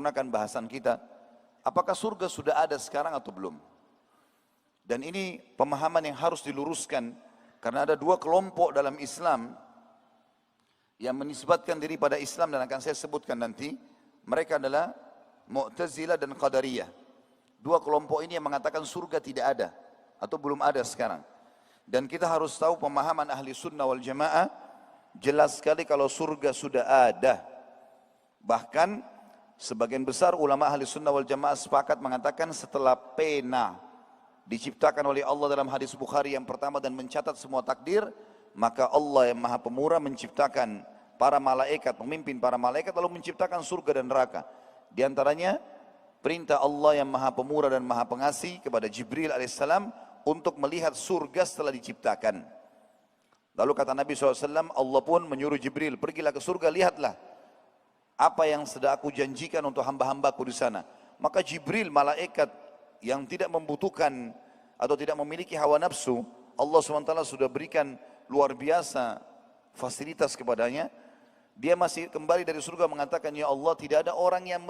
menyempurnakan bahasan kita, apakah surga sudah ada sekarang atau belum? Dan ini pemahaman yang harus diluruskan, karena ada dua kelompok dalam Islam yang menisbatkan diri pada Islam, dan akan saya sebutkan nanti. Mereka adalah Mu'tazilah dan Qadariyah. Dua kelompok ini yang mengatakan surga tidak ada atau belum ada sekarang. Dan kita harus tahu pemahaman ahli sunnah wal jamaah jelas sekali kalau surga sudah ada. Bahkan sebagian besar ulama ahli sunnah wal jamaah sepakat mengatakan setelah pena diciptakan oleh Allah dalam hadis Bukhari yang pertama dan mencatat semua takdir, maka Allah yang maha pemurah menciptakan para malaikat, memimpin para malaikat, lalu menciptakan surga dan neraka. Di antaranya perintah Allah yang maha pemurah dan maha pengasih kepada Jibril alaihissalam untuk melihat surga setelah diciptakan. Lalu kata Nabi SAW, Allah pun menyuruh Jibril, pergilah ke surga, lihatlah apa yang sudah aku janjikan untuk hamba-hambaku di sana. Maka Jibril, malaikat yang tidak membutuhkan atau tidak memiliki hawa nafsu, Allah SWT sudah berikan luar biasa fasilitas kepadanya. Dia masih kembali dari surga mengatakan, ya Allah, tidak ada orang yang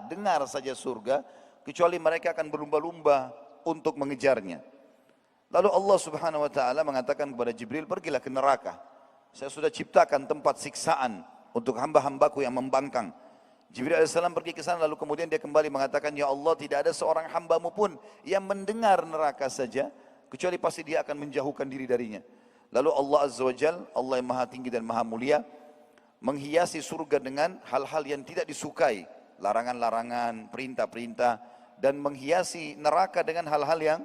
dengar saja surga, kecuali mereka akan berlumba-lumba untuk mengejarnya. Lalu Allah Subhanahu wa taala mengatakan kepada Jibril, pergilah ke neraka. Saya sudah ciptakan tempat siksaan untuk hamba-hambaku yang membangkang. Jibril alaihissalam pergi ke sana, lalu kemudian dia kembali mengatakan, ya Allah, tidak ada seorang hambamu pun yang mendengar neraka saja, kecuali pasti dia akan menjauhkan diri darinya. Lalu Allah Azza wa Jal, Allah yang maha tinggi dan maha mulia, menghiasi surga dengan hal-hal yang tidak disukai, larangan-larangan, perintah-perintah, dan menghiasi neraka dengan hal-hal yang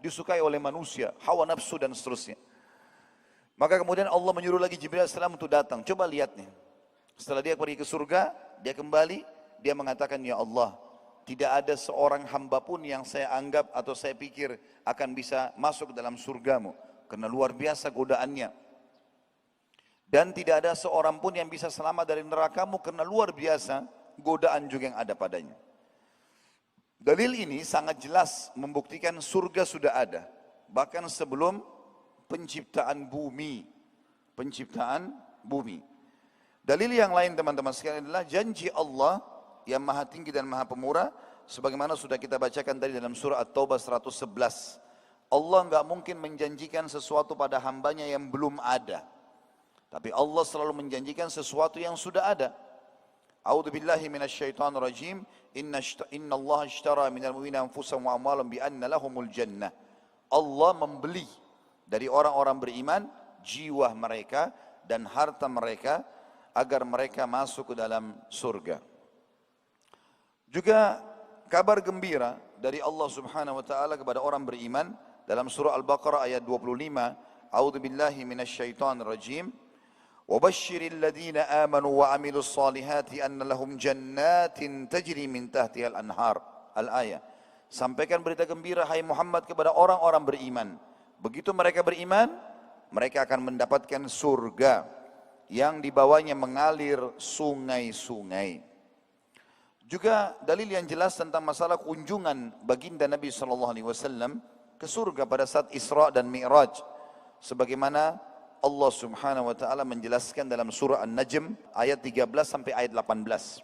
disukai oleh manusia, hawa nafsu dan seterusnya. Maka kemudian Allah menyuruh lagi Jibril AS untuk datang. Coba lihat nih, setelah dia pergi ke surga, dia kembali, dia mengatakan, ya Allah, tidak ada seorang hamba pun yang saya anggap atau saya pikir akan bisa masuk dalam surgamu, karena luar biasa godaannya. Dan tidak ada seorang pun yang bisa selamat dari nerakamu, karena luar biasa godaan juga yang ada padanya. Dalil ini sangat jelas membuktikan surga sudah ada, bahkan sebelum penciptaan bumi. Dalil yang lain teman-teman sekalian adalah janji Allah yang maha tinggi dan maha pemurah, sebagaimana sudah kita bacakan tadi dalam surah At-Taubah 111. Allah enggak mungkin menjanjikan sesuatu pada hambanya yang belum ada, tapi Allah selalu menjanjikan sesuatu yang sudah ada. A'udzu billahi minasyaitonir rajim. Innallaha ishtara minal mu'minina anfusahum wa amwalahum bi anna lahumul jannah. Allah membeli dari orang-orang beriman jiwa mereka dan harta mereka agar mereka masuk ke dalam surga. Juga kabar gembira dari Allah Subhanahu wa taala kepada orang beriman dalam surah Al-Baqarah ayat 25. A'udzu billahi minasyaitonir rajim. وَبَشِّرِ الَّذِينَ آمَنُوا وَعَمِلُوا الصَّالِحَاتِ أَنَّ لَهُمْ جَنَّاتٍ تَجْرِي مِنْ تَحْتِهَا الْأَنْهَارُ. Al-ayah. Sampaikan berita gembira hai Muhammad kepada orang-orang beriman. Begitu mereka beriman, mereka akan mendapatkan surga yang di bawahnya mengalir sungai-sungai. Juga dalil yang jelas tentang masalah kunjungan baginda Nabi SAW ke surga pada saat Isra dan Mi'raj, sebagaimana Allah Subhanahu wa taala menjelaskan dalam surah An-Najm ayat 13 sampai ayat 18.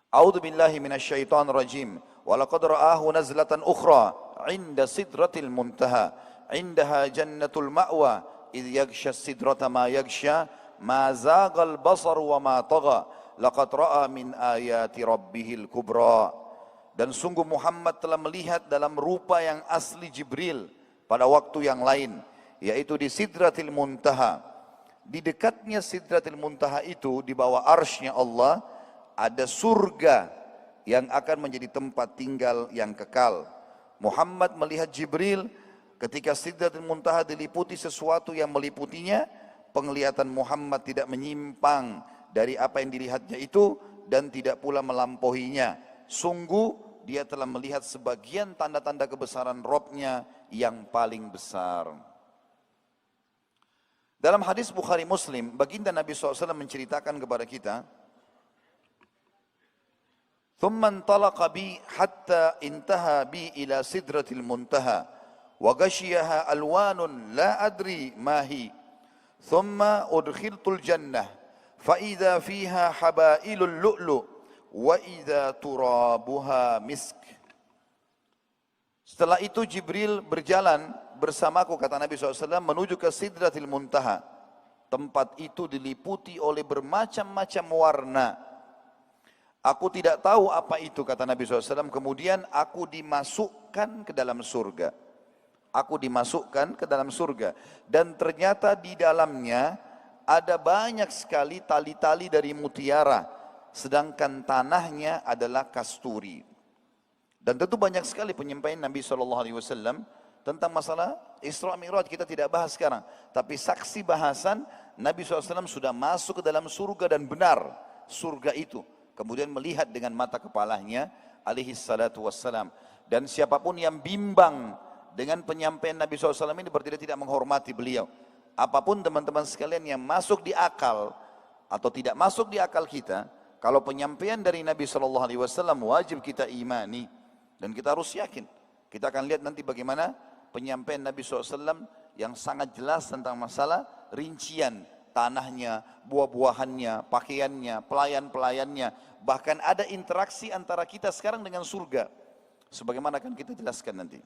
A'udzu billahi minasyaitonir rajim. Wa laqad ra'ahu nazlatan ukhra 'inda sidratil muntaha 'indaha jannatul ma'wa idh yaghsha as-sidrata ma yaghsha ma zaghal basar wa ma tagha laqad ra'a min ayati rabbihil kubra. Dan sungguh Muhammad telah melihat dalam rupa yang asli Jibril pada waktu yang lain, yaitu di Sidratil Muntaha. Di dekatnya Sidratil Muntaha itu, di bawah arsy-Nya Allah, ada surga yang akan menjadi tempat tinggal yang kekal. Muhammad melihat Jibril ketika Sidratil Muntaha diliputi sesuatu yang meliputinya, penglihatan Muhammad tidak menyimpang dari apa yang dilihatnya itu dan tidak pula melampauinya. Sungguh dia telah melihat sebagian tanda-tanda kebesaran Rabb-Nya yang paling besar. Dalam hadis Bukhari Muslim, baginda Nabi SAW menceritakan kepada kita, ثُمَّ انْطَلَقَ بِي حَتَّى انْتَهَى بِي إِلَى سِدْرَةِ الْمُنْتَهَى وَغَشِيَهَا أَلْوَانٌ لَا أَدْرِي مَا هِي ثُمَّ أُدْخِلْتُ الْجَنَّةَ فَإِذَا فِيهَا حَبَائِلُ اللُّؤْلُؤِ wa idza turabuha misk. Setelah itu Jibril berjalan bersamaku, kata Nabi SAW, menuju ke Sidratil Muntaha. Tempat itu diliputi oleh bermacam-macam warna. Aku tidak tahu apa itu, kata Nabi SAW. Kemudian aku dimasukkan ke dalam surga. Aku dimasukkan ke dalam surga. Dan ternyata di dalamnya ada banyak sekali tali-tali dari mutiara. Sedangkan tanahnya adalah kasturi. Dan tentu banyak sekali penyampaian Nabi SAW tentang masalah Isra Mi'raj, kita tidak bahas sekarang. Tapi saksi bahasan Nabi SAW sudah masuk ke dalam surga dan benar surga itu. Kemudian melihat dengan mata kepalanya alaihi salatu wassalam. Dan siapapun yang bimbang dengan penyampaian Nabi SAW ini berarti dia tidak menghormati beliau. Apapun teman-teman sekalian yang masuk di akal atau tidak masuk di akal kita, kalau penyampaian dari Nabi SAW wajib kita imani. Dan kita harus yakin. Kita akan lihat nanti bagaimana penyampaian Nabi SAW yang sangat jelas tentang masalah rincian tanahnya, buah-buahannya, pakaiannya, pelayan-pelayannya. Bahkan ada interaksi antara kita sekarang dengan surga. Sebagaimana akan kita jelaskan nanti.